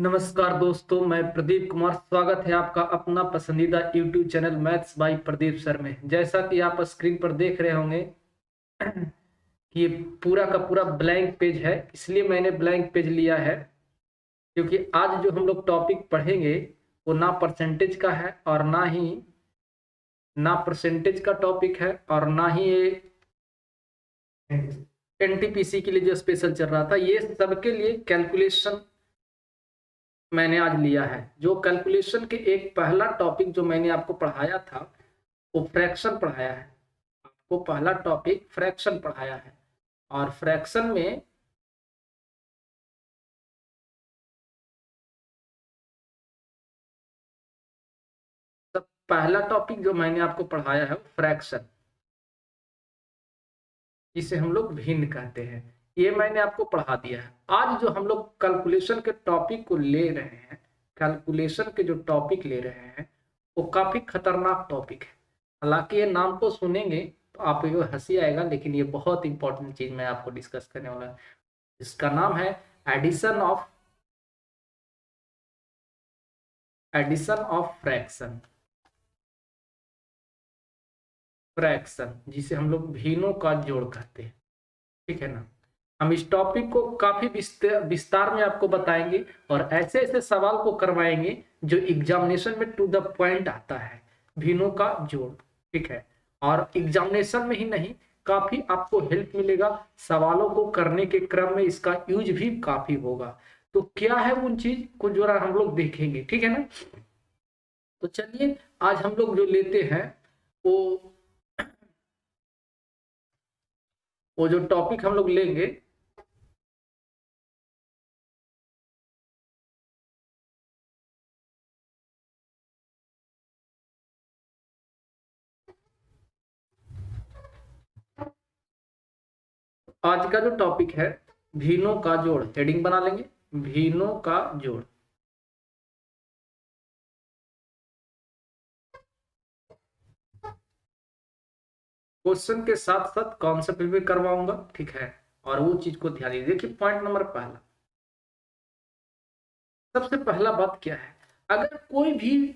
नमस्कार दोस्तों, मैं प्रदीप कुमार। स्वागत है आपका अपना पसंदीदा YouTube channel maths by Pradeep sir में। जैसा कि आप स्क्रीन पर देख रहे होंगे कि ये पूरा का पूरा ब्लैंक पेज है, इसलिए मैंने ब्लैंक पेज लिया है क्योंकि आज जो हम लोग टॉपिक पढ़ेंगे वो ना परसेंटेज का है और ना परसेंटेज का टॉपिक है और ना ही ये NTPC के लिए जो स्पेशल चल रहा था। ये सबके लिए कैलकुलेशन मैंने आज लिया है। जो कैलकुलेशन के एक पहला टॉपिक जो मैंने आपको पढ़ाया था वो फ्रैक्शन पढ़ाया है। आपको पहला टॉपिक फ्रैक्शन पढ़ाया है और फ्रैक्शन में सब पहला टॉपिक जो मैंने आपको पढ़ाया है फ्रैक्शन, जिसे हम लोग भिन्न कहते हैं, ये मैंने आपको पढ़ा दिया है। आज जो हम लोग कैलकुलेशन के टॉपिक को ले रहे हैं, कैलकुलेशन के जो टॉपिक ले रहे हैं वो काफी खतरनाक टॉपिक है। हालांकि ये नाम को सुनेंगे तो आपको हंसी आएगा, लेकिन ये बहुत इंपॉर्टेंट चीज मैं आपको डिस्कस करने वाला हूं। इसका नाम है एडिशन ऑफ फ्रैक्शन, जिसे हम लोग भिन्नों का जोड़ कहते हैं। ठीक है ना। हम इस टॉपिक को काफी विस्तार में आपको बताएंगे और ऐसे ऐसे सवाल को करवाएंगे जो एग्जामिनेशन में टू द पॉइंट आता है, भिन्नों का जोड़। ठीक है। और एग्जामिनेशन में ही नहीं, काफी आपको हेल्प मिलेगा सवालों को करने के क्रम में, इसका यूज भी काफी होगा। तो क्या है उन चीज को जो हम लोग देखेंगे। ठीक है ना। तो चलिए आज हम लोग जो लेते हैं वो जो टॉपिक हम लोग लेंगे आज का जो टॉपिक है भिन्नों का जोड़। हेडिंग बना लेंगे, भिन्नों का जोड़। क्वेश्चन के साथ साथ कॉन्सेप्ट भी करवाऊंगा। ठीक है। और वो चीज को ध्यान दीजिए। देखिए पॉइंट नंबर पहला, सबसे पहला बात क्या है, अगर कोई भी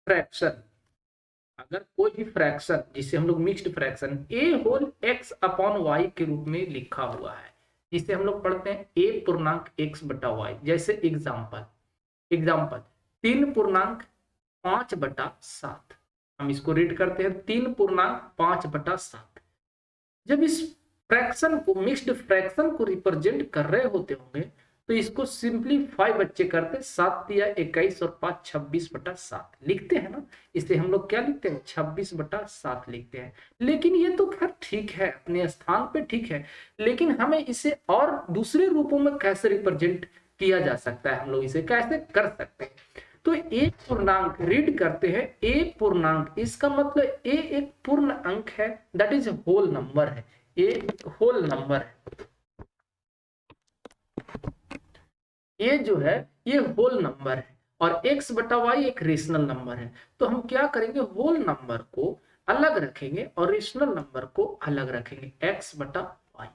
फ्रैक्शन जिसे हम लोग mixed fraction A whole x upon Y के रूप में लिखा हुआ है, जिसे हम लोग पढ़ते हैं ए पूर्णांक एक्स बटा वाई। जैसे एग्जाम्पल 3.5/7, हम इसको रीड करते हैं 3.5/7। जब इस फ्रैक्शन को, मिक्स्ड फ्रैक्शन को रिप्रेजेंट कर रहे होते होंगे तो इसको सिंपलीफाई बच्चे करते, 7 या 21 और 5 26/7 लिखते हैं ना। इसे हम लोग क्या लिखते हैं, 26/7 लिखते हैं। लेकिन ये तो खैर ठीक है, अपने स्थान पे ठीक है, लेकिन हमें इसे और दूसरे रूपों में कैसे रिप्रेजेंट किया जा सकता है, हम लोग इसे कैसे कर सकते हैं। तो एक पूर्णांक रीड करते हैं, ए पूर्णांक, इसका मतलब ए एक पूर्ण अंक है, दैट इज होल नंबर है। ए होल नंबर है, ये जो है ये होल नंबर है और x बटा वाई एक रेशनल नंबर है। तो हम क्या करेंगे, होल नंबर को अलग रखेंगे और रेशनल नंबर को अलग रखेंगे, x बटा वाई,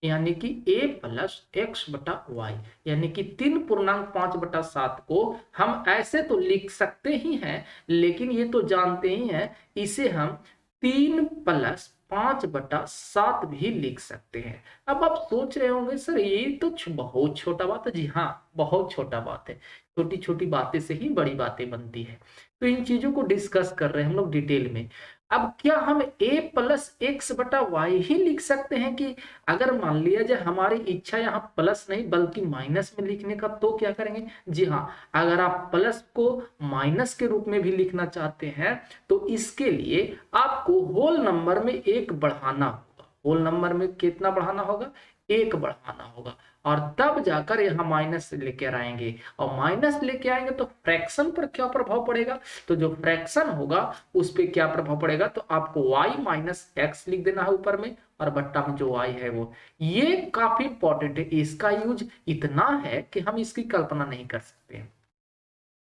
यानी कि a प्लस एक्स बटा वाई, यानी कि 3.5/7 को हम ऐसे तो लिख सकते ही हैं, लेकिन ये तो जानते ही हैं इसे हम 3+5/7 भी लिख सकते हैं। अब आप सोच रहे होंगे सर ये तो बहुत छोटा बात है। जी हाँ, बहुत छोटा बात है। छोटी छोटी बातें से ही बड़ी बातें बनती है। तो इन चीजों को डिस्कस कर रहे हैं हम लोग डिटेल में। अब क्या हम a प्लस एक्स बटा वाई ही लिख सकते हैं कि अगर मान लिया जाए हमारी इच्छा यहाँ प्लस नहीं बल्कि माइनस में लिखने का, तो क्या करेंगे। जी हाँ, अगर आप प्लस को माइनस के रूप में भी लिखना चाहते हैं तो इसके लिए आपको होल नंबर में एक बढ़ाना होगा। होल नंबर में कितना बढ़ाना होगा, एक बढ़ाना होगा, और तब जाकर यहाँ माइनस लेके आएंगे। और माइनस लेके आएंगे तो फ्रैक्शन पर क्या प्रभाव पड़ेगा, तो जो फ्रैक्शन होगा उस पर क्या प्रभाव पड़ेगा, तो आपको y माइनस एक्स लिख देना है ऊपर में, और बट्टा में जो y है वो। ये काफी इंपॉर्टेंट है, इसका यूज इतना है कि हम इसकी कल्पना नहीं कर सकते हैं।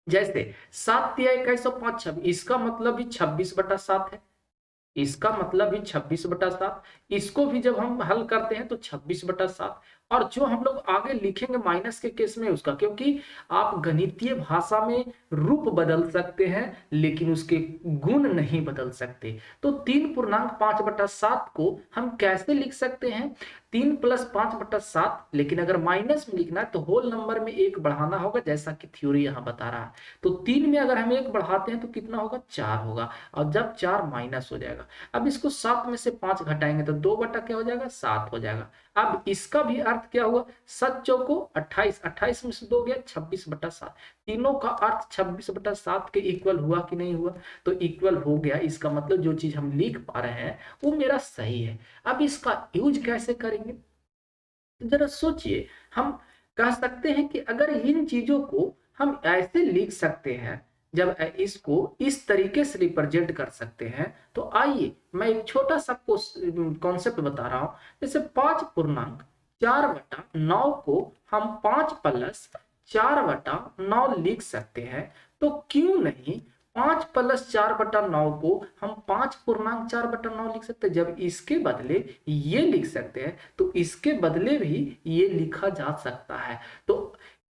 जैसे 7 या 21 और 5 26, इसका मतलब भी 26/7 है, इसका मतलब भी 26/7। इसको भी जब हम हल करते हैं तो 26/7, और जो हम लोग आगे लिखेंगे माइनस के केस में उसका, क्योंकि आप गणितीय भाषा में रूप बदल सकते हैं लेकिन उसके गुण नहीं बदल सकते। तो 3.5/7 को हम कैसे लिख सकते हैं? 3+5/7, लेकिन अगर माइनस में लिखना है तो होल नंबर में एक बढ़ाना होगा, जैसा कि थ्योरी यहाँ बता रहा है। तो 3 में अगर हम एक बढ़ाते हैं तो कितना होगा? 4 होगा, और जब 4 माइनस हो जाएगा। अब इसको 7 में से 5 घटाएंगे तो 2 बटा क्या हो जाएगा? 7 हो जाएगा। अब इसका भी अर्थ क्या हुआ? 7 चौको 28, 28 में से 2 गया 26/7। तीनों का अर्थ 26/7 के इक्वल हुआ कि नहीं हुआ? तो इक्वल हो गया। इसका मतलब जो चीज हम लिख पा रहे हैं वो मेरा सही है। अब इसका यूज कैसे करेंगे? तो जरा सोचिए, हम कह सकते हैं कि अगर इन चीजों को हम ऐसे लिख सकते हैं, जब इसको इस तरीके से रिप्रेजेंट कर सकते हैं, तो आइए मैं एक छोटा सा कॉन्सेप्ट बता रहा हूं। जैसे 5.4/9 को हम 5+4/9 लिख सकते हैं, तो क्यों नहीं 5+4/9 को हम 5.4/9 लिख सकते हैं? जब इसके बदले ये लिख सकते हैं तो इसके बदले भी ये लिखा जा सकता है। तो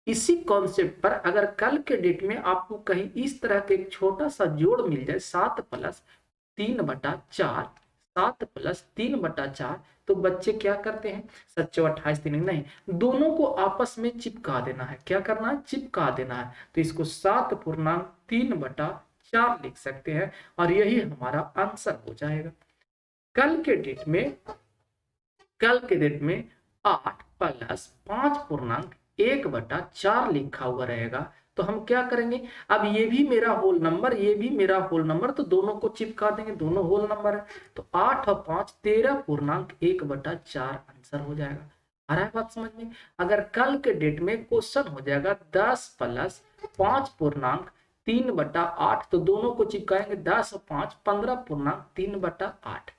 इसी कॉन्सेप्ट पर अगर कल के डेट में आपको कहीं इस तरह के एक छोटा सा जोड़ मिल जाए, 7+3/4, 7+3/4, तो बच्चे क्या करते हैं? 7×4 = 28, 3 नहीं, दोनों को आपस में चिपका देना है। क्या करना है? चिपका देना है। तो इसको 7.3/4 लिख सकते हैं, और यही हमारा आंसर हो जाएगा। कल के डेट में 8+5.1/4 लिखा हुआ रहेगा। तो हम क्या करेंगे? अब ये भी मेरा होल नंबर, ये भी मेरा होल नंबर, तो दोनों को चिपका देंगे, दोनों होल नंबर है। तो 8 और 5 13.1/4 आंसर हो जाएगा। आ रहा है बात समझ में? अगर कल के डेट में क्वेश्चन हो जाएगा 10+5.3/8, तो दोनों को चिपकाएंगे, 10 और 5 15.3/8।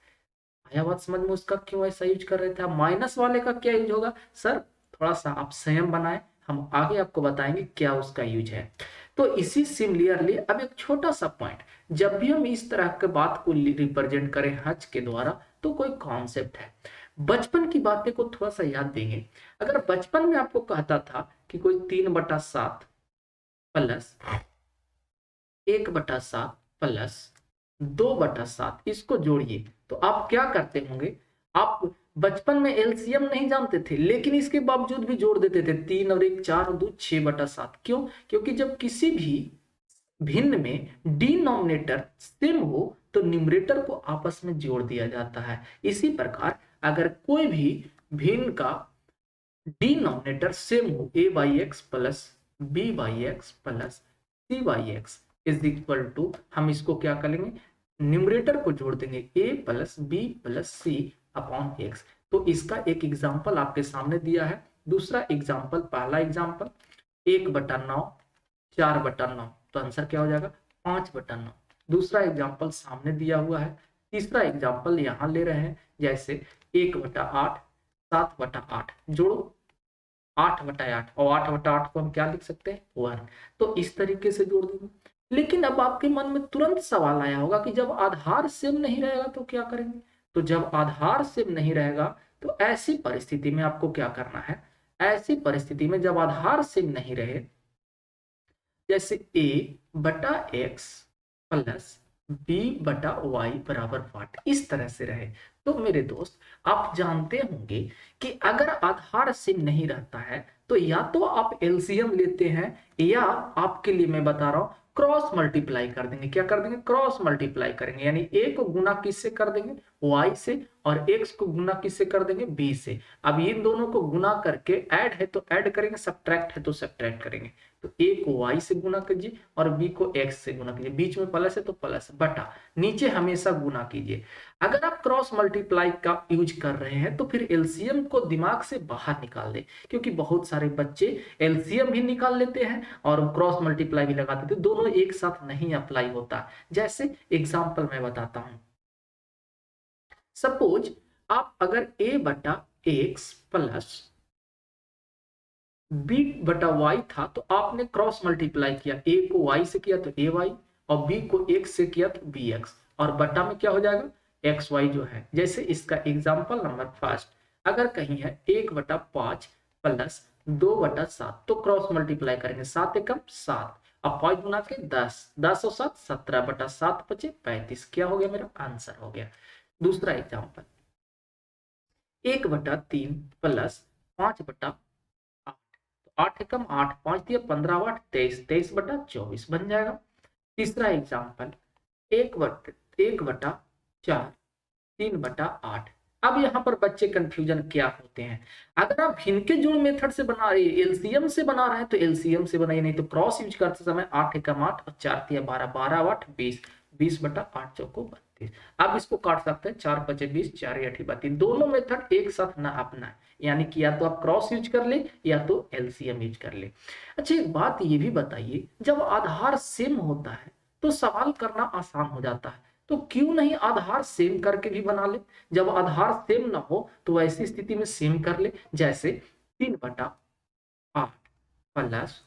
आया बात समझ में? उसका क्यों ऐसा यूज कर रहे थे? माइनस वाले का क्या यूज होगा? सर थोड़ा सा आप संयम बनाएं, हम आगे आपको बताएंगे क्या उसका यूज है। तो इसी सिमिलरली अब एक छोटा सा पॉइंट, जब भी हम इस तरह के बात को रिप्रेजेंट करें हज के द्वारा, तो कोई कॉन्सेप्ट है, बचपन की बातें को थोड़ा सा याद देंगे। अगर बचपन में आपको कहता था कि कोई 3/7 प्लस 1/7 प्लस 2/7 इसको जोड़िए, तो आप क्या करते होंगे? आप बचपन में एलसीएम नहीं जानते थे, लेकिन इसके बावजूद भी जोड़ देते थे। 3 और 1 4 और 2 6/7। क्यों? क्योंकि जब किसी भी भिन्न में डिनोमिनेटर सेम हो तो न्यूमरेटर को आपस में जोड़ दिया जाता है। इसी प्रकार अगर कोई भी भिन्न का डिनोमिनेटर सेम हो, a/x plus b/x plus c/x is equal to, हम इसको क्या करेंगे? न्यूमरेटर को जोड़ देंगे, a plus b plus c upon x। तो इसका एक एग्जाम्पल आपके सामने दिया है। दूसरा एग्जाम्पल, पहला एग्जाम्पल 1/9 4/9, तो आंसर क्या हो जाएगा? 5/9। दूसरा एग्जाम्पल सामने दिया हुआ है। तीसरा एग्जाम्पल यहाँ ले रहे हैं, जैसे 1/8 7/8, जोड़ो 8/8, और 8/8 को हम क्या लिख सकते हैं? 1। तो इस तरीके से जोड़ देंगे। लेकिन अब आपके मन में तुरंत सवाल आया होगा कि जब आधार सेम नहीं रहेगा तो क्या करेंगे? तो जब आधार सेम नहीं रहेगा तो ऐसी परिस्थिति में आपको क्या करना है? ऐसी परिस्थिति में जब आधार सेम नहीं रहे, जैसे a/x प्लस b/y बराबर 8 इस तरह से रहे, तो मेरे दोस्त आप जानते होंगे कि अगर आधार सेम नहीं रहता है तो या तो आप एलसीएम लेते हैं, या आपके लिए मैं बता रहा हूं क्रॉस मल्टीप्लाई कर देंगे। क्या कर देंगे? क्रॉस मल्टीप्लाई करेंगे, यानी a को गुना किससे कर देंगे? y से, और x को गुना किससे कर देंगे? b से। अब इन दोनों को गुना करके ऐड है तो ऐड करेंगे, सब्ट्रैक्ट है तो सब्ट्रैक्ट करेंगे। तो a को y से गुना कीजिए और b को x से गुना कीजिए, बीच में प्लस है तो प्लस, बटा नीचे हमेशा गुना कीजिए। अगर आप क्रॉस मल्टीप्लाई का यूज कर रहे हैं तो फिर एलसीएम को दिमाग से बाहर निकाल दें, क्योंकि बहुत सारे बच्चे एलसीएम भी निकाल लेते हैं और क्रॉस मल्टीप्लाई भी लगा देते हैं, दोनों एक साथ नहीं अप्लाई होता। जैसे एग्जांपल मैं बताता हूं, सपोज आप अगर a/x प्लस b/y था तो आपने क्रॉस मल्टीप्लाई किया, a को y से किया तो ay, और b को x से किया तो bx, और बटा में क्या हो जाएगा? xy जो है। जैसे इसका एग्जांपल नंबर फर्स्ट, अगर कहीं है 1/5 प्लस 2/7, तो क्रॉस मल्टीप्लाई करेंगे, 7 एकम 7, अब 5 गुना के 10, 10 और 7 17/7 बचे 35, क्या हो गया मेरा आंसर हो गया। दूसरा एग्जाम्पल, 1/3 प्लस 5/8, तो 8 एकम 8, 5 दिया 15, 8 23, 23/24 बन जाएगा। तीसरा एग्जाम्पल, 1/4 3/8। अब यहाँ पर बच्चे कंफ्यूजन क्या होते हैं, अगर आप भिन्न के जोड़ मेथड से बना रहे, एलसीएम से बना रहे हैं तो एलसीएम से बनाइए, नहीं तो क्रॉस यूज करते समय 8 एकम 8 और 4 तिया 12, 12 8 20, 20/8 चौको 32। अब इसको काट सकते हैं, 4 5 20, 4 8 32, दोनों मेथड एक साथ ना अपना, यानी कि या तो आप क्रॉस यूज कर ले या तो एलसीएम यूज कर ले। अच्छा एक बात ये भी बताइए, जब आधार सेम होता है तो सवाल करना आसान हो जाता है, तो क्यों नहीं आधार सेम करके भी बना ले। जब आधार सेम ना हो तो ऐसी स्थिति में सेम कर ले, जैसे 3/8 प्लस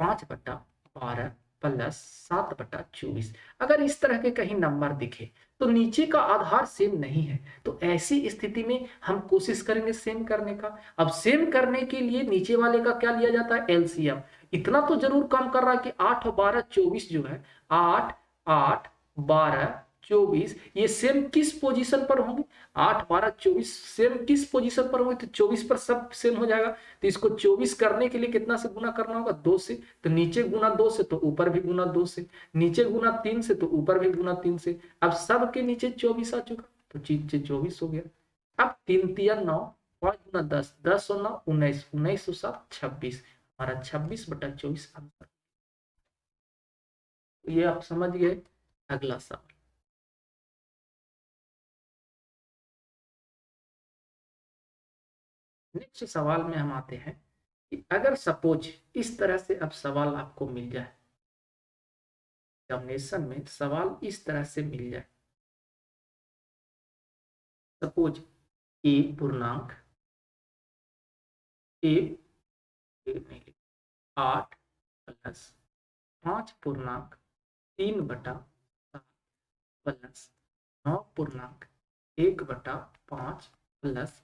5/12 प्लस 7/24। अगर इस तरह के कहीं नंबर दिखे तो नीचे का आधार सेम नहीं है, तो ऐसी स्थिति में हम कोशिश करेंगे सेम करने का। अब सेम करने के लिए नीचे वाले का क्या लिया जाता है, एलसीएम। इतना तो जरूर काम कर रहा है कि 8 और 12 24 जो है, 8 8 12 24, ये सेम किस पोजीशन पर होंगे, 8 12 24 सेम किस पोजीशन पर होंगे, तो 24 पर सब सेम हो जाएगा। तो इसको 24 करने के लिए कितना से गुना करना होगा, 2 से, तो नीचे गुना 2 से तो ऊपर भी गुना 2 से, नीचे गुना 3 से तो ऊपर भी गुना 3 से। अब सब के नीचे 24 आ चुका, तो नीचे 24 हो गया। अब 3 तिया 9, 5 गुना 10, 10 और 9 19, 19 और 7 26, हमारा 26/24 आंसर। ये आप समझ गए। अगला सवाल, नेक्स्ट सवाल में हम आते हैं कि अगर सपोज इस तरह से अब सवाल आपको मिल जाए, एग्जामिनेशन में सवाल इस तरह से मिल जाए, सपोज ए पूर्णांक ए 8 प्लस 5/3/7 प्लस 9/1/5 प्लस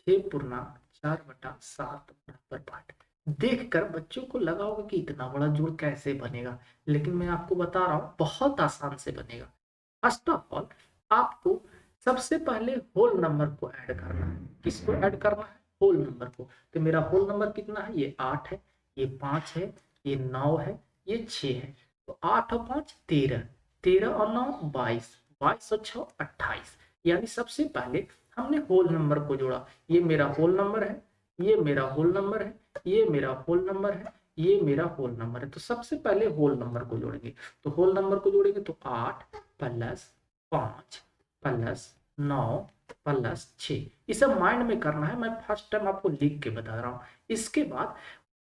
6/4/7 बराबर 8। देखकर बच्चों को लगा होगा कि इतना बड़ा जोड़ कैसे बनेगा, लेकिन मैं आपको बता रहा हूँ बहुत आसान से बनेगा। फर्स्ट ऑफ ऑल आपको सबसे पहले होल नंबर को ऐड करना है। किसको ऐड करना है, होल नंबर को। तो मेरा होल नंबर कितना है, ये 8 है, ये 5 है, ये 9 है, ये 6 है। तो 8 और 5 13, 13 और 9 22, 22 और 6 28। यानी सबसे पहले हमने होल नंबर को जोड़ा, ये मेरा होल नंबर है, ये मेरा होल नंबर है, ये मेरा होल नंबर है, ये मेरा होल नंबर है। तो सबसे पहले होल नंबर को जोड़ेंगे, तो होल नंबर को जोड़ेंगे तो 8 प्लस 5 प्लस 9 प्लस 6। ये सब माइंड में करना है, मैं फर्स्ट टाइम आपको लिख के बता रहा हूँ।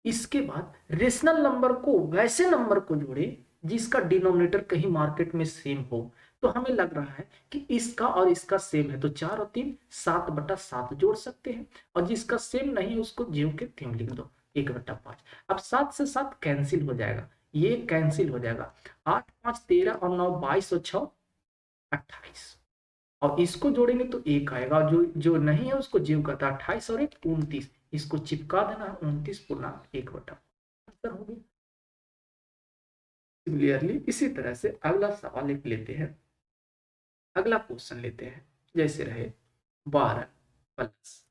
इसके बाद रेशनल नंबर को वैसे नंबर को जोड़े जिसका डिनोमिनेटर कहीं मार्केट में सेम हो। तो हमें लग रहा है कि इसका और इसका सेम है, तो 4 और 3 7/7 जोड़ सकते हैं, और जिसका सेम नहीं है उसको ज्यों के त्यों लिख दो, 1/5। अब 7 से 7 कैंसिल हो जाएगा, ये कैंसिल हो जाएगा, 8 5 13 और 9 22 और 6 28, और इसको जोड़ेंगे तो एक आएगा, जो जो नहीं है उसको जीव करता है, 28 और 1 29, इसको चिपका देना है, 29/1/5 आंसर हो गया। सिमिलरली इसी तरह से अगला सवाल एक लेते हैं, अगला क्वेश्चन लेते हैं, जैसे रहे 12 plus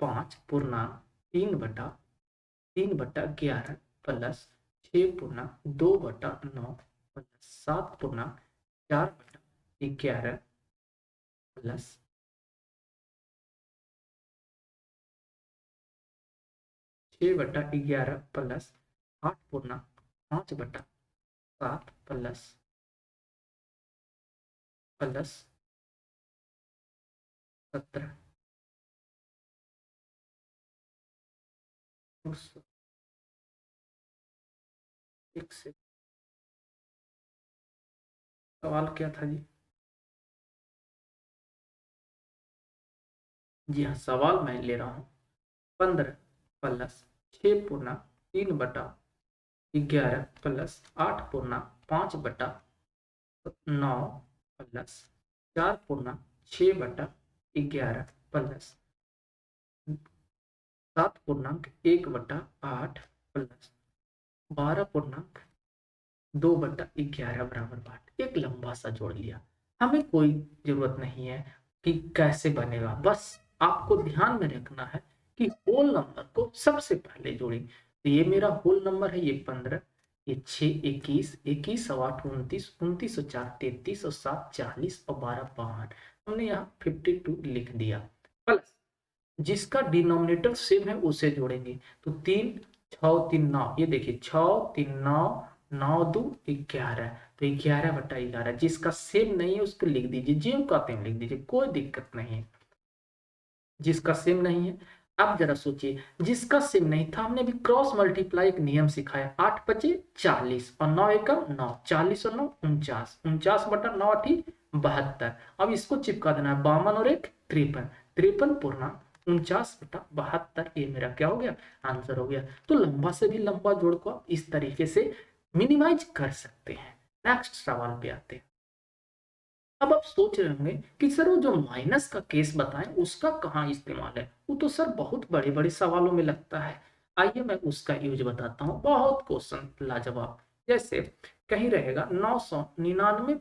5/3/3/11 plus 6/2/9 plus 7/4/11 plus 6/11 plus 8/5/7 plus 17। एक से सवाल क्या था जी, जी हाँ सवाल मैं ले रहा हूँ, 15 plus 6/3/11 plus 8/5/9 plus 4/6/11 plus 7.1/8 plus 12.2/11 बराबर 8। एक लंबा सा जोड़ लिया। हमें कोई जरूरत नहीं है कि कैसे बनेगा, बस आपको ध्यान में रखना है कि होल नंबर को सबसे पहले जोड़ेंगे। तो ये मेरा होल नंबर है, ये 15, ये 6 21, 21 और 8 29, 29 और 4 33 और 7 40 और 12 62। हमने यहाँ 52 लिख दिया। प्लस जिसका डिनोमिनेटर सेम है उसे जोड़ेंगे। तो 3 6 3 9, ये देखिए 6 3 9, 9 2 11। तो 11/11 जिसका सेम नहीं है उसको लिख दीजिए, जो कहते हैं लिख दीजिए, कोई दिक्कत नहीं है। जिसका सेम नहीं है, अब जरा सोचिए, जिसका सेम नहीं था, हमने भी क्रॉस मल्टीप्लाई एक नियम सिखाया, 8 पचे 40 और 9 एकम 9, 40 और 9 49, 49/9 72। अब इसको चिपका देना है, 52 और 1 53, 53.49/72। ये मेरा क्या हो गया, आंसर हो गया। तो लंबा से भी लंबा जोड़ को आप इस तरीके से मिनिमाइज कर सकते हैं। नेक्स्ट सवाल पे आते हैं। अब आप सोच रहे होंगे कि सर वो जो माइनस का केस बताएं उसका कहाँ इस्तेमाल है, वो तो सर बहुत बड़े बड़े सवालों में लगता है। आइए मैं उसका यूज बताता हूँ, बहुत क्वेश्चन लाजवाब। जैसे कहीं रहेगा 999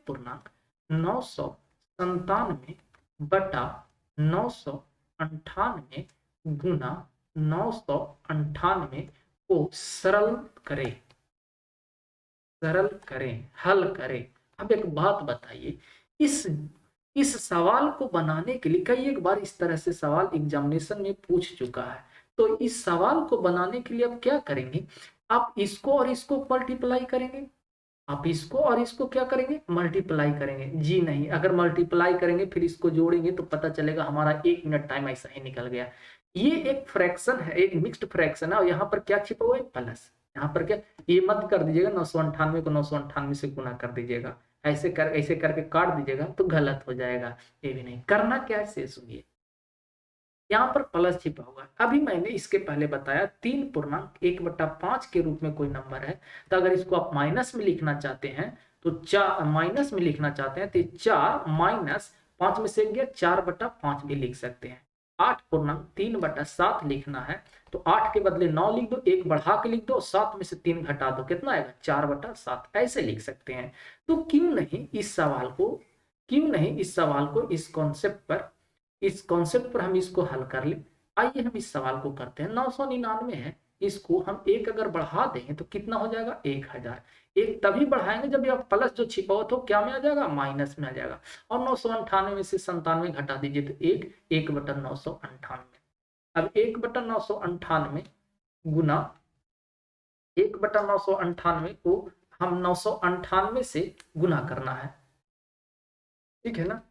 गुना 998 को सरल करें, हल करें। अब एक बात बताइए, इस इस सवाल को बनाने के लिए कई एक बार इस तरह से सवाल एग्जामिनेशन में पूछ चुका है। तो इस सवाल को बनाने के लिए आप क्या करेंगे, आप इसको और इसको मल्टीप्लाई करेंगे, आप इसको और इसको क्या करेंगे, मल्टीप्लाई करेंगे। जी नहीं, अगर मल्टीप्लाई करेंगे फिर इसको जोड़ेंगे तो पता चलेगा हमारा 1 मिनट टाइम ऐसा ही निकल गया। ये एक फ्रैक्शन है, एक मिक्स्ड फ्रैक्शन है, और यहाँ पर क्या छिपा हुआ है, प्लस। यहाँ पर क्या, ये मत कर दीजिएगा 998 को 998 से गुना कर दीजिएगा, ऐसे करके काट दीजिएगा तो गलत हो जाएगा। ये भी नहीं करना, क्या है से सुनिए, यहाँ पर प्लस छिपा हुआ है। अभी मैंने इसके पहले बताया 3.1/5 के रूप में कोई नंबर है, तो अगर इसको आप माइनस में लिखना चाहते हैं तो 4 माइनस में लिखना चाहते हैं तो 4 माइनस 5 में से गया 4/5 भी लिख सकते हैं। 8.3/7 लिखना है तो 8 के बदले 9 लिख दो, 1 बढ़ा के लिख दो, 7 में से 3 घटा दो, कितना आएगा 4/7, ऐसे लिख सकते हैं। तो क्यों नहीं इस सवाल को इस कॉन्सेप्ट पर हम इसको हल कर ले। आइए हम इस सवाल को करते हैं। 999 है, इसको हम एक अगर बढ़ा देंगे तो कितना हो जाएगा 1000। एक तभी बढ़ाएंगे जब यह प्लस जो छिपा हो तो क्या में आ जाएगा, माइनस में आ जाएगा। और 998 में से 97 घटा दीजिए तो 1/998। अब 1/998 गुना 1/998 को हम 998 से गुना करना है, ठीक है ना।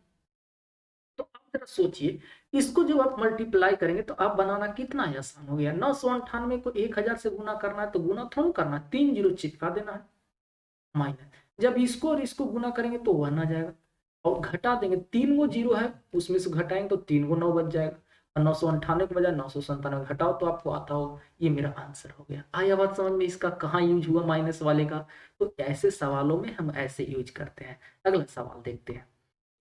तो आप जरा सोचिए, इसको जब आप मल्टीप्लाई करेंगे तो आप बनाना कितना आसान हो गया। 998 को 1000 से गुना करना है तो गुना थोड़ा करना है, 3 जीरो चिपका देना है, माइनस। जब इसको और इसको गुना करेंगे तो 1 आ जाएगा, और घटा देंगे, 3 गो जीरो है उसमें से घटाएंगे तो 3 गो 9 बच जाएगा, और 998 के बजाय 997 घटाओ तो आपको आता हो। ये मेरा आंसर हो गया। आया बात समझ में, इसका कहाँ यूज हुआ माइनस वाले का। तो ऐसे सवालों में हम ऐसे यूज करते हैं। अगला सवाल देखते हैं।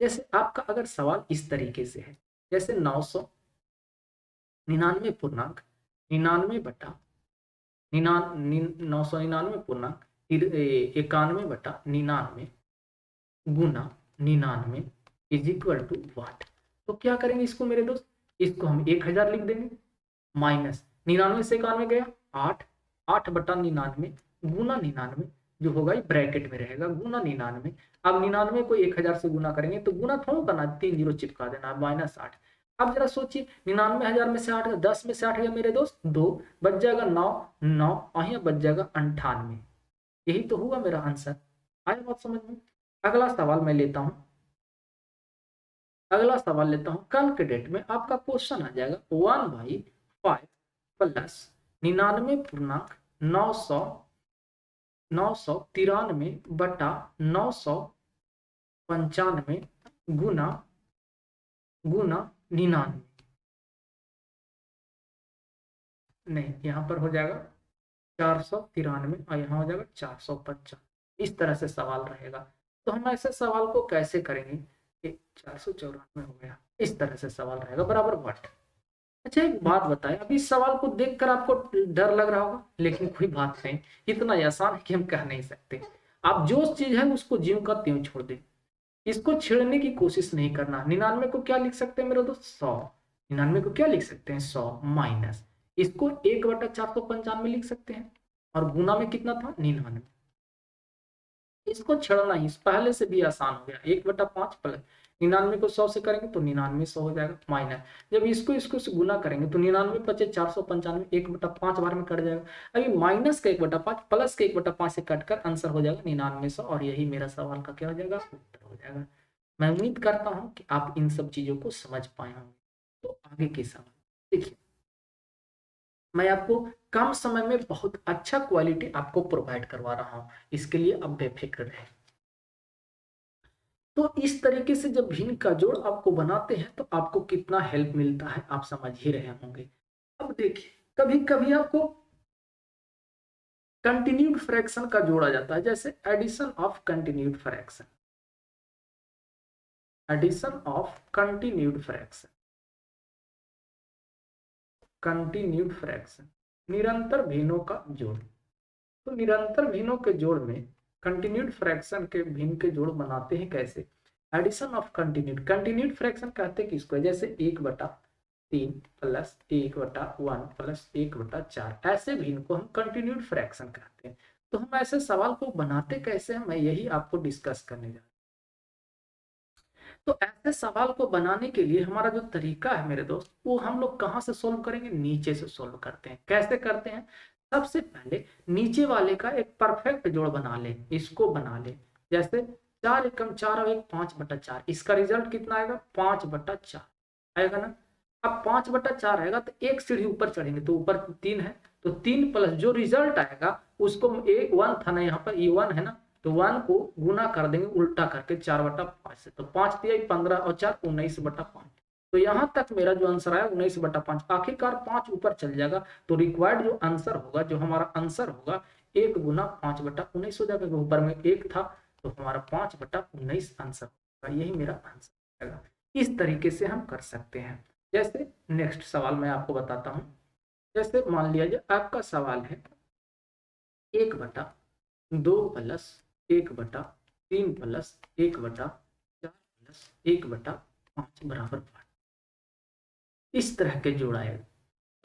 जैसे आपका अगर सवाल इस तरीके से है, जैसे 999 गुना 99 इज इक्वल टू वाट। तो क्या करेंगे इसको मेरे दोस्त, इसको हम 1000 लिख देंगे, माइनस 99 से 91 गया 8, 8/99 गुना 99 जो होगा ये ब्रैकेट में रहेगा, गुना 99। अब 99 को 1000 से गुना करेंगे तो गुना थोड़ा करना, 3 जीरो चिपका देना, -8। अब जरा सोचिए, 99,000 में से 8 10 में से 8 गया मेरे दोस्त 2, बच जाएगा 9 9, और यहाँ बच जाएगा 98। यही तो हुआ मेरा आंसर। आया बात समझ में। अगला सवाल मैं लेता हूँ, कल के डेट में आपका क्वेश्चन आ जाएगा 1/5 प्लस 99,993/995 गुना 99। नहीं, यहाँ पर हो जाएगा 493 और यहाँ हो जाएगा 455। इस तरह से सवाल रहेगा। तो हम ऐसे सवाल को कैसे करेंगे, 494 हो गया, इस तरह से सवाल रहेगा, बराबर व्हाट। अच्छा एक बात बताएं, अभी इस सवाल को देखकर आपको डर लग रहा होगा, लेकिन कोई बात नहीं, इतना आसान है कि हम कह नहीं सकते। आप जो चीज है उसको ज्यों का त्यों छोड़ दें, इसको छेड़ने की कोशिश नहीं करना। 99 को क्या लिख सकते हैं मेरे दोस्त, 100। 99 को क्या लिख सकते हैं, 100 माइनस, इसको 1/495 लिख सकते हैं, और गुना में कितना था, 99। इसको छेड़ना ही पहले से भी आसान हो गया, 1/5 प्लस 99 को 100 से करेंगे तो 99 100 हो जाएगा, माइनस जब इसको इसको से गुना करेंगे तो 99 पचे 495, 1/5 बार में कट जाएगा। अभी माइनस का 1/5 प्लस के 1/5 से कटकर आंसर हो जाएगा 99 100, और यही मेरा सवाल का क्या हो जाएगा, उत्तर हो जाएगा। मैं उम्मीद करता हूँ कि आप इन सब चीजों को समझ पाए होंगे। तो आगे के सवाल देखिए, मैं आपको कम समय में बहुत अच्छा क्वालिटी आपको प्रोवाइड करवा रहा हूँ, इसके लिए आप बेफिक्र रहें। तो इस तरीके से जब भिन्न का जोड़ आपको बनाते हैं तो आपको कितना हेल्प मिलता है आप समझ ही रहे होंगे। अब देखिए, कभी कभी आपको कंटिन्यूड फ्रैक्शन का जोड़ा जाता है, जैसे addition of continued fraction, addition of continued fraction, continued fraction, निरंतर भिन्नों का जोड़। तो निरंतर भिन्नों के जोड़ में कंटिन्यूड फ्रैक्शन के भिन्न के जोड़ बनाते हैं कैसे, addition of continued, continued fraction कहते हैं किसको, जैसे 1/3 प्लस 1/1 प्लस 1/4, ऐसे भिन्न को हम कंटिन्यूड फ्रैक्शन कहते हैं। तो हम ऐसे सवाल को बनाते कैसे हैं, मैं यही आपको डिस्कस करने जा रहा हूं। तो ऐसे सवाल को बनाने के लिए हमारा जो तरीका है मेरे दोस्त, वो हम लोग कहाँ से सोल्व करेंगे, नीचे से सोल्व करते हैं। कैसे करते हैं, सबसे पहले नीचे वाले का एक परफेक्ट जोड़ बना ले, इसको बना ले, जैसे 4 एकम 4 और 1 5/4, इसका रिजल्ट कितना आएगा, 5/4 आएगा ना। अब 5/4 आएगा तो एक सीढ़ी ऊपर चढ़ेंगे तो ऊपर 3 है, तो 3 प्लस जो रिजल्ट आएगा उसको, एक 1 था ना यहाँ पर, ये 1 है ना, तो 1 को गुना कर देंगे उल्टा करके 4/5 से, तो 5 दिया 15 और 4 19/5। तो यहाँ तक मेरा जो आंसर आया 19/5, आखिरकार 5 ऊपर चल जाएगा, तो रिक्वायर्ड जो आंसर होगा, जो हमारा आंसर होगा 1 गुना 5/19 हो जाएगा, ऊपर में 1 था तो हमारा 5/19 आंसर होगा, यही मेरा आंसर होगा। इस तरीके से हम कर सकते हैं। जैसे नेक्स्ट सवाल मैं आपको बताता हूँ, जैसे मान लिया जाए आपका सवाल है 1/2 प्लस 1/3 प्लस 1/4 प्लस 1/5 बराबर 5, इस तरह के जोड़ आए।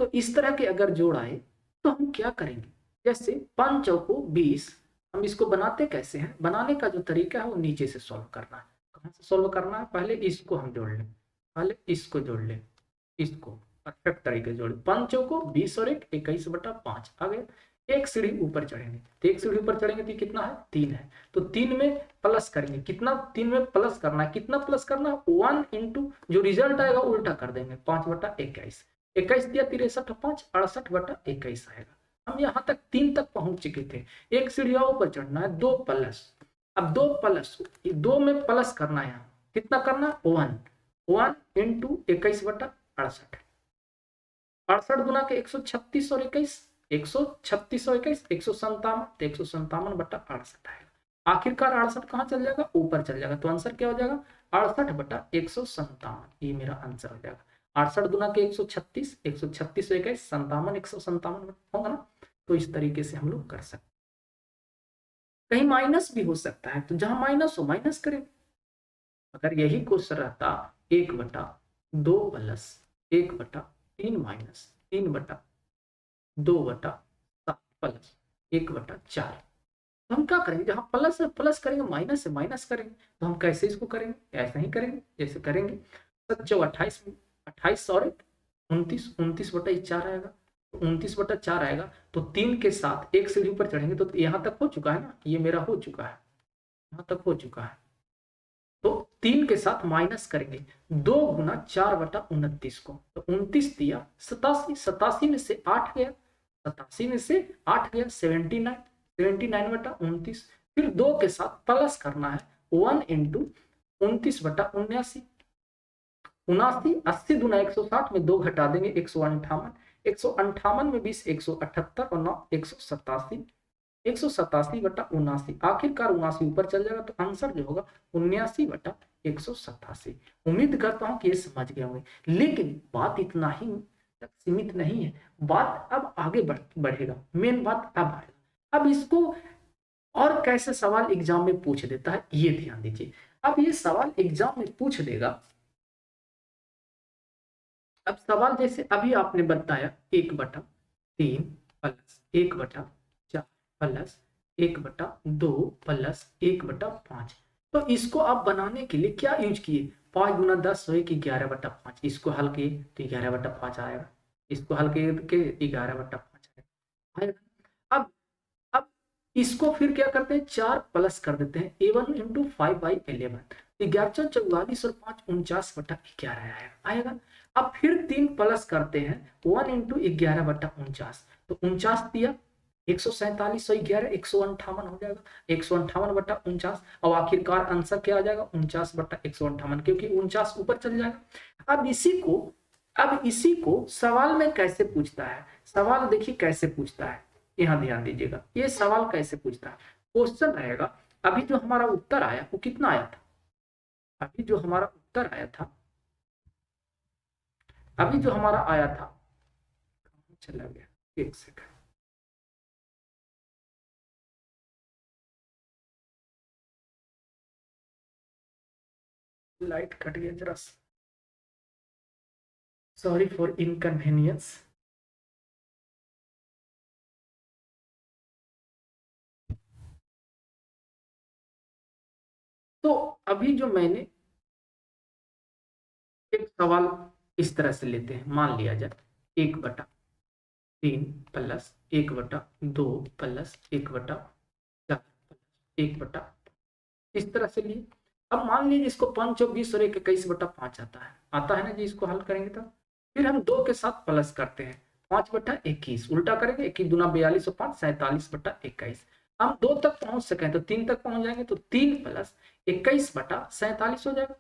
तो इस तरह के अगर जोड़ आए तो हम क्या करेंगे, जैसे 5 चौको 20, हम इसको बनाते कैसे हैं, बनाने का जो तरीका है वो नीचे से सॉल्व करना है। कहाँ से सॉल्व करना है, पहले इसको हम जोड़ लें, पहले इसको जोड़ लें, इसको परफेक्ट तरीके से जोड़े, 5 चौको 20 और 1 21/5 आ गए। एक सीढ़ी ऊपर चढ़ेंगे, तो एक सीढ़ी ऊपर चढ़ेंगे तो कितना है, 3 है, तो 3 में प्लस करेंगे, कितना 3 में प्लस करना है, कितना प्लस करना है, 1 इंटू जो रिजल्ट आएगा उल्टा कर देंगे, 5/21, 21 दिया 63, 5 68/21 आएगा। हम यहाँ तक 3 तक पहुंच चुके थे, एक सीढ़ी ऊपर चढ़ना है, 2 प्लस, अब 2 प्लस 2 में प्लस करना है, यहाँ कितना करना है, 1 इंटू 21/68, 68 गुना के 136 और 21, 136 और 21 157, 157/68 आएगा। आखिरकार 68 कहाँ चल जाएगा, ऊपर चल जाएगा, तो आंसर क्या हो जाएगा, 68/157, ये मेरा आंसर हो जाएगा। 68 गुना के 136, 136 और 21 57, 157 होगा ना। तो इस तरीके से हम लोग कर सकते, कहीं माइनस भी हो सकता है, तो जहां माइनस हो माइनस करें। अगर यही क्वेश्चन रहता 1/2 प्लस 1/3 माइनस 3/2/7 प्लस 1/4, तो हम क्या करेंगे, जहां प्लस है प्लस करेंगे, माइनस से माइनस करेंगे। तो हम कैसे इसको करेंगे, ऐसा ही करेंगे जैसे करेंगे, 28 28 और 29, 29/4 आएगा, 29/4 आएगा, तो 3 के साथ एक सीढ़ी ऊपर चढ़ेंगे, तो यहाँ तक हो चुका है ना, ये मेरा हो चुका है, यहाँ तक हो चुका है, तो 3 के साथ माइनस करेंगे, 2 गुना 4/29 को, तो 29 दिया 87, 87 में से 8 गया, 87 में से 8 गया 79, 79/29, फिर 2 के साथ प्लस करना है, 1 इंटू 29/79, 79, 80 दूना 160 में 2 घटा देंगे 158, 158 में 20 178 और 9 187, 187/79, आखिरकार 79 ऊपर चल जाएगा, तो आंसर जो होगा 79/187। उम्मीद करता हूं कि ये समझ गए होंगे, लेकिन बात इतना ही तक सीमित नहीं है। बात अब आगे बढ़ेगा, मेन बात अब आएगा। अब इसको और कैसे सवाल एग्जाम में पूछ देता है ये ध्यान दीजिए। अब ये सवाल एग्जाम में पूछ देगा। अब सवाल जैसे अभी आपने बताया 1/3 प्लस 1/4 प्लस 1/2 प्लस 1/5। तो इसको आप बनाने के लिए क्या यूज किए, 5 गुना 10 हो कि 11/5। इसको हल किए तो 11/5 आएगा, इसको हल किए के 11/5 आएगा। अब इसको फिर क्या करते हैं, 4 प्लस कर देते हैं, A1 इंटू 5/11, 11/44 और 5 49/11 आएगा। अब फिर 3 प्लस करते हैं, 1 इंटू 11/49, तो 49 दिया, 147 और 11 158 हो जाएगा, 158/49। और आखिरकार आंसर क्या आ जाएगा, 49/158, क्योंकि 49 ऊपर चल जाएगा। अब इसी को सवाल में कैसे पूछता है, सवाल देखिए कैसे पूछता है, यहां ध्यान दीजिएगा। ये सवाल कैसे पूछता है, क्वेश्चन रहेगा, अभी जो हमारा उत्तर आया वो कितना आया था, अभी जो हमारा उत्तर आया था, अभी जो हमारा आया था, चला गया, एक सेकंड, लाइट कट गया जरा, सॉरी फॉर इनकन्वीनियंस। तो अभी जो मैंने एक सवाल इस तरह से लेते हैं, मान लिया जाए 1/3 प्लस 1/2 प्लस 1/4 1/, इस तरह से लिए। अब मान लीजिए इसको 5 और 20 और 21/5 आता है ना जी, इसको हल करेंगे तो फिर हम 2 के साथ प्लस करते हैं, 5/21 उल्टा करेंगे, 21 दूना 42 और 5 47/21। हम 2 तक पहुंच सके तो 3 तक पहुंच जाएंगे, तो 3 प्लस 21/47 हो जाएगा।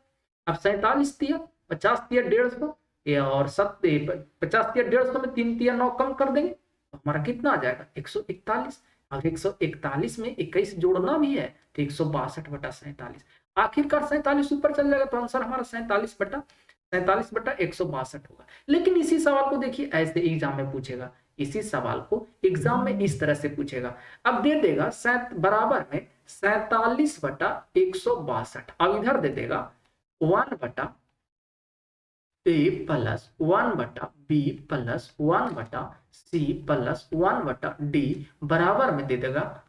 अब 47 दिया, 50 दिया 150, या और 50 दिया 150 में 3 दिया 9 कम कर देंगे, तो हमारा कितना आ जाएगा 141। अब 141 में 21 जोड़ना भी है तो 162/47, आखिरकार 47 ऊपर चल जाएगा, तो आंसर हमारा 47/162 होगा। लेकिन इसी सवाल को देखिए ऐसे एग्जाम में पूछेगा, इसी सवाल को एग्जाम में इस तरह से पूछेगा। अब दे देगा बराबर में 47/162, अब इधर दे देगा 1/A plus 1/B plus 1/C plus 1/D बराबर में दे देगा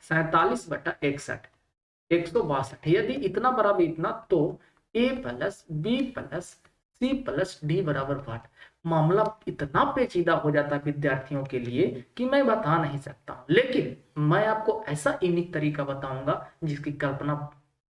47/61, 162। यदि इतना बराबर इतना, तो A plus B plus C plus D बराबर 8। मामला इतना पेचीदा हो जाता है विद्यार्थियों के लिए कि मैं बता नहीं सकता हूं, लेकिन मैं आपको ऐसा यूनिक तरीका बताऊंगा जिसकी कल्पना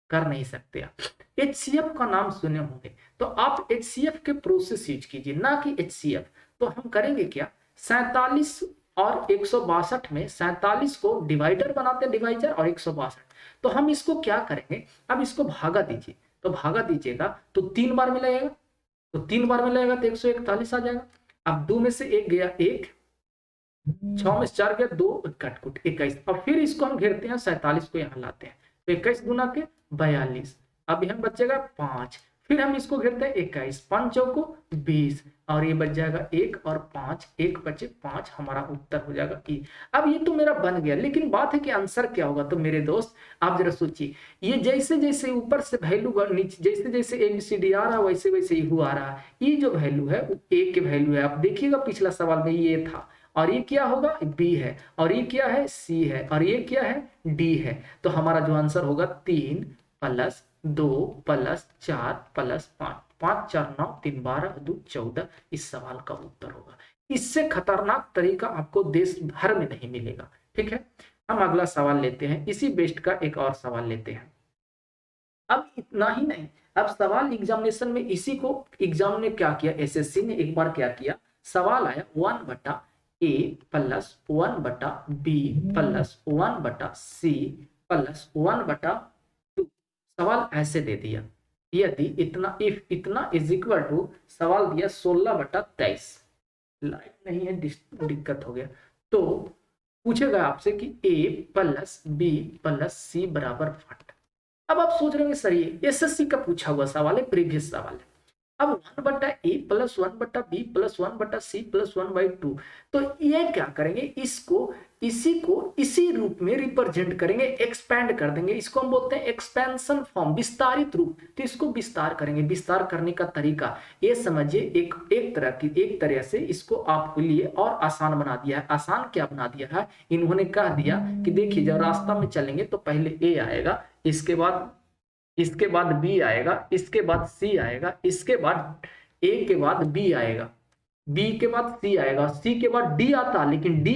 कर नहीं सकते आप। HCF का नाम सुने होंगे, तो आप HCF के प्रोसेस यूज कीजिए, ना कि HCF। तो हम करेंगे क्या, 47 और 162 में 47 को डिवाइडर बनाते हैं, डिवाइजर, और 162, तो हम इसको क्या करेंगे, अब इसको भागा दीजिए, तो भागा दीजिएगा तो 3 बार में लगेगा, तो 3 बार में लगेगा तो 141 आ जाएगा। अब 2 में से 1 गया 1, 6 में से 4 गया 2, कटकुट 21। अब फिर इसको हम घेरते हैं, 47 को यहाँ लाते हैं, तो 21 गुना के 42, अब यहाँ बचेगा 5, फिर हम इसको घेरते हैं 21, 5 चौको 20, और ये बच जाएगा 1 और 5, 1 बचे 5, हमारा उत्तर हो जाएगा E। अब ये तो मेरा बन गया, लेकिन बात है कि आंसर क्या होगा। तो मेरे दोस्त आप जरा सोचिए, ये जैसे जैसे ऊपर से वैल्यू नीचे, जैसे जैसे ABCD आ रहा है वैसे वैसे यू आ रहा है, ये जो वैल्यू है वो A के वैल्यू है। आप देखिएगा पिछला सवाल में ये था, और ये क्या होगा B है, और ये क्या है C है, और ये क्या है D है। तो हमारा जो आंसर होगा 3 प्लस 2 प्लस 4 प्लस 5, 5 4 9 3 12 2 14, इस सवाल का उत्तर होगा। इससे खतरनाक तरीका आपको देश भर में नहीं मिलेगा। ठीक है, हम अगला सवाल लेते हैं, इसी बेस्ट का एक और सवाल लेते हैं। अब इतना ही नहीं, अब सवाल एग्जामिनेशन में इसी को एग्जाम ने क्या किया, SSC ने एक बार क्या किया, सवाल आया 1/A plus 1/B plus 1/C plus 1/2, सवाल ऐसे दे दिया, यदि इतना इफ इतना इज इक्वल टू, सवाल दिया 16/23, लाइट नहीं है, दिक्कत हो गया। तो पूछेगा आपसे कि A plus B plus C बराबर 8। अब आप सोच रहे होंगे सर ये SSC का पूछा हुआ सवाल है, प्रीवियस सवाल है। अब 1/a+1/b+1/c+1/2, तो ये क्या करेंगे, इसी को इसी रूप में रिप्रेजेंट करेंगे, एक्सपैंड कर देंगे, इसको हम बोलते हैं एक्सपेंशन फॉर्म, विस्तारित रूप। तो इसको विस्तार करेंगे। विस्तार करने का तरीका ये समझिए, एक तरह से इसको आपके लिए और आसान बना दिया है। आसान क्या बना दिया है, इन्होंने कह दिया कि देखिए जब रास्ता में चलेंगे तो पहले ए आएगा, इसके बाद बी आएगा, इसके बाद सी आएगा, इसके बाद ए के बाद बी आएगा, बी के बाद सी आएगा, सी के बाद डी आता, लेकिन डी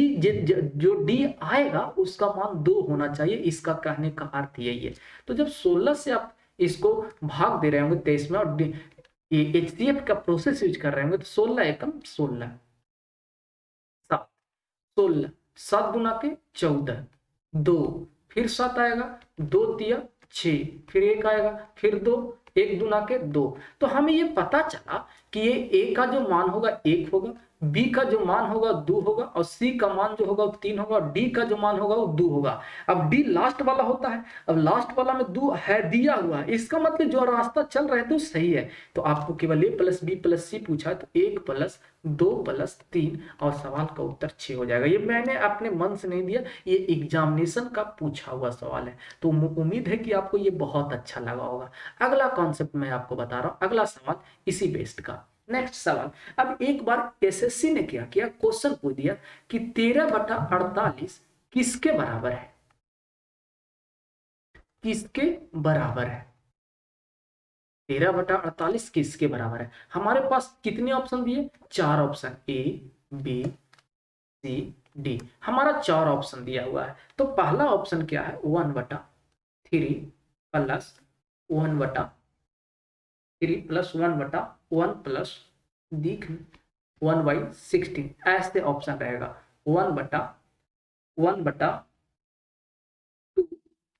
जो डी आएगा उसका मान 2 होना चाहिए। इसका कहने का अर्थ यही है। तो जब 16 से आप इसको भाग दे रहे होंगे 23 में और HCF का प्रोसेस यूज कर रहे होंगे, तो 16 एकम 16, 7, 16, 7 गुना के 14, 2, फिर 7 आएगा, 2 तिया 6, फिर 1 आएगा, फिर 2, 1 दूना के 2। तो हमें ये पता चला कि ये ए का जो मान होगा 1 होगा, बी का जो मान होगा 2 होगा, और सी का मान जो होगा वो 3 होगा, और डी का जो मान होगा वो 2 होगा। अब डी लास्ट वाला होता है, अब लास्ट वाला में 2 है दिया हुआ है, इसका मतलब जो रास्ता चल रहे थे वो सही है। तो आपको केवल a+b+c पूछा है, तो 1+2+3 और सवाल का उत्तर 6 हो जाएगा। ये मैंने अपने मन से नहीं दिया, ये एग्जामिनेशन का पूछा हुआ सवाल है। तो उम्मीद है कि आपको ये बहुत अच्छा लगा होगा। अगला कॉन्सेप्ट मैं आपको बता रहा हूँ, अगला सवाल इसी बेस्ड का। नेक्स्ट सवाल, अब एक बार एसएससी ने क्या किया, क्वेश्चन पूछ दिया कि 13/48 किसके बराबर है, किसके बराबर है, 13/48 किसके बराबर है। हमारे पास कितने ऑप्शन दिए, 4 option, A B C D, हमारा 4 ऑप्शन दिया हुआ है। तो पहला ऑप्शन क्या है, 1/3 प्लस 1/3 प्लस 1/1 प्लस 1/16, ऐसे ऑप्शन रहेगा। 1/1/2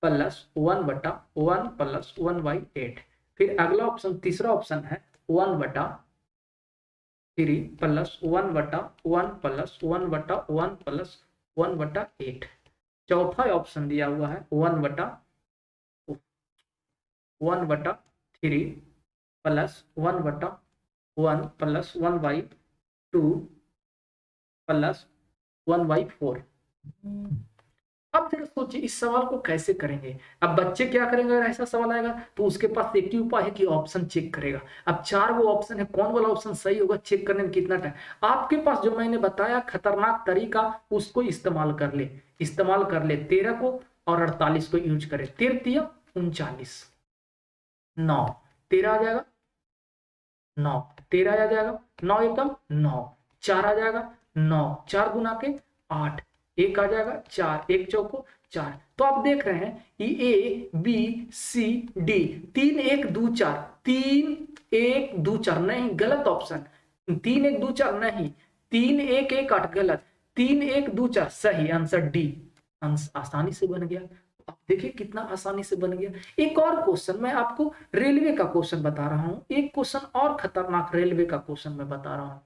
प्लस 1/1 प्लस 1/8। फिर अगला ऑप्शन, तीसरा ऑप्शन है 1/3 प्लस 1/1 प्लस 1/1 प्लस 1/8। चौथा ऑप्शन दिया हुआ है 1/3 प्लस 1/1 प्लस 1/2 प्लस 1/4। अब जरा सोचिए इस सवाल को कैसे करेंगे। अब बच्चे क्या करेंगे, अगर ऐसा सवाल आएगा तो उसके पास एक ही उपाय है कि ऑप्शन चेक करेगा। अब 4 वो ऑप्शन है, कौन वाला ऑप्शन सही होगा चेक करने में कितना टाइम, आपके पास जो मैंने बताया खतरनाक तरीका उसको इस्तेमाल कर ले, 13 को और 48 को यूज करे। 13 तिया 39, 9, 13 आ जाएगा, 9, 13 आ जाएगा, 9 एकम 9, 4 आ जाएगा, 9, 4 गुना के 8, 1 आ जाएगा, 4, 1 चौको 4। तो आप देख रहे हैं ए बी सी डी, 3 1 2 4, 3 1 2 4 नहीं, गलत ऑप्शन, 3 1 2 4 नहीं, 3 1 1 8 गलत, 3 1 2 4 सही आंसर डी। आसानी से बन गया। आप देखिए कितना आसानी से बन गया। एक और क्वेश्चन मैं आपको रेलवे का क्वेश्चन बता रहा हूं, एक क्वेश्चन और खतरनाक रेलवे का क्वेश्चन मैं बता रहा हूं।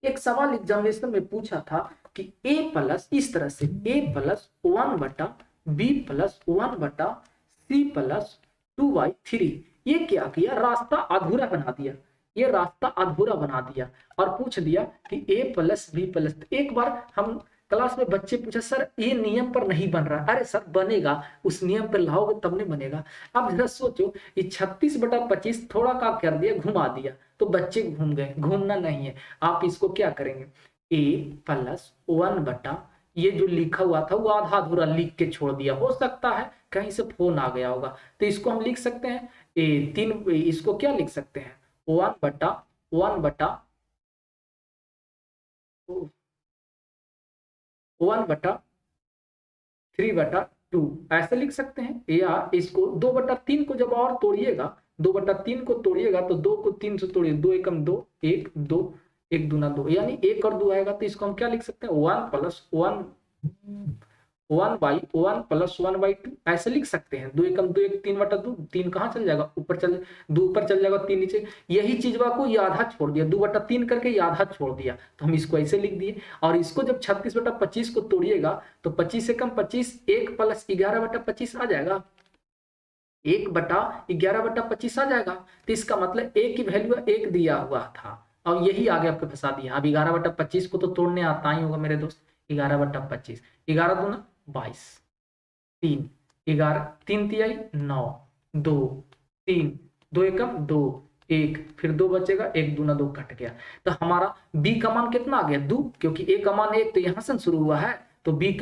एक सवाल एग्जामिनेशन में पूछा था कि a प्लस, इस तरह से a+1/b+1/c+2/3, ये क्या किया, रास्ता अधूरा बना दिया, ये रास्ता अधूरा बना दिया और पूछ दिया कि a+b+। एक बार हम क्लास में बच्चे पूछे सर ये नियम पर नहीं बन रहा, अरे सर बनेगा, उस नियम पर लाओगे तब नहीं बनेगा। अब जरा सोचो, ये 36/25 थोड़ा क्या कर दिया, घुमा दिया, तो बच्चे घूम गए, घूमना नहीं है। आप इसको क्या करेंगे, a+1/, ये जो लिखा हुआ था वो आधा अधूरा लिख के छोड़ दिया, हो सकता है कहीं से फोन आ गया होगा, तो इसको हम लिख सकते हैं इसको क्या लिख सकते हैं, 1/3/2 ऐसे लिख सकते हैं। या इसको 2/3 को जब और तोड़िएगा, 2/3 को तोड़िएगा तो 2 को 3 से तोड़िए, 2 एकम 2, 1 2, 1 दूना 2, यानी 1 और 2 आएगा, तो इसको हम क्या लिख सकते हैं, 1 प्लस 1/2 ऐसे लिख सकते हैं। 2 एकम 2, 1 3/2, 3 कहाँ चल जाएगा, ऊपर चल, 2 ऊपर चल जाएगा, 3 नीचे, यही चीज को ये आधा छोड़ दिया, 2/3 करके ये आधा छोड़ दिया, तो हम इसको ऐसे लिख दिए। और इसको जब 36/25 को तोड़िएगा तो 25 एकम 25, 1 प्लस 11/25 आ जाएगा, 1/11/25 आ जाएगा। तो इसका मतलब ए की वैल्यू 1 दिया हुआ था और यही आगे आपके फंसा दिया। अब 11/25 को तो तोड़ने आता ही होगा मेरे दोस्त। 11/25, 11 दूना 22, 3, 11, 3 तिहाई 9, 2, 3, 2 एकम 2, 1, फिर 2 बचेगा, 1 दूना 2 कट गया। तो हमारा बी का मान कितना आ गया 2, क्योंकि ए का मान 1 तो यहाँ से शुरू हुआ है, तो बी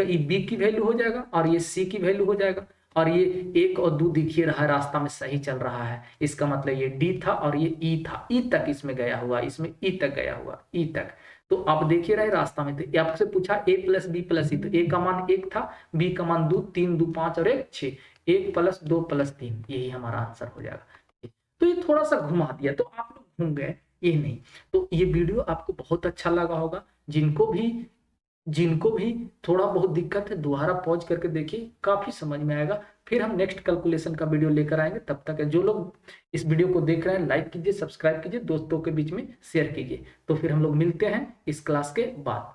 की वैल्यू हो जाएगा और ये सी की वैल्यू हो जाएगा। और ये 1 और 2 दिखिए रहा है रास्ता में सही चल रहा है, इसका मतलब ये डी था और ये ई था, ई तक इसमें गया हुआ, इसमें ई तक गया हुआ, ई तक। तो आप देखिए रहे रास्ता में, तो आपसे पूछा ए प्लस बी प्लस सी, तो ए का मान 1 था, बी का मान 2, 3 2 5 और 1 6, 1 प्लस 2 प्लस 3, यही हमारा आंसर हो जाएगा। तो ये थोड़ा सा घुमा दिया तो आप लोग घूम गए, ये नहीं। तो ये वीडियो आपको बहुत अच्छा लगा होगा। जिनको भी थोड़ा बहुत दिक्कत है दोबारा पॉज करके देखिए, काफी समझ में आएगा। फिर हम नेक्स्ट कैलकुलेशन का वीडियो लेकर आएंगे। तब तक जो लोग इस वीडियो को देख रहे हैं लाइक कीजिए, सब्सक्राइब कीजिए, दोस्तों के बीच में शेयर कीजिए। तो फिर हम लोग मिलते हैं इस क्लास के बाद।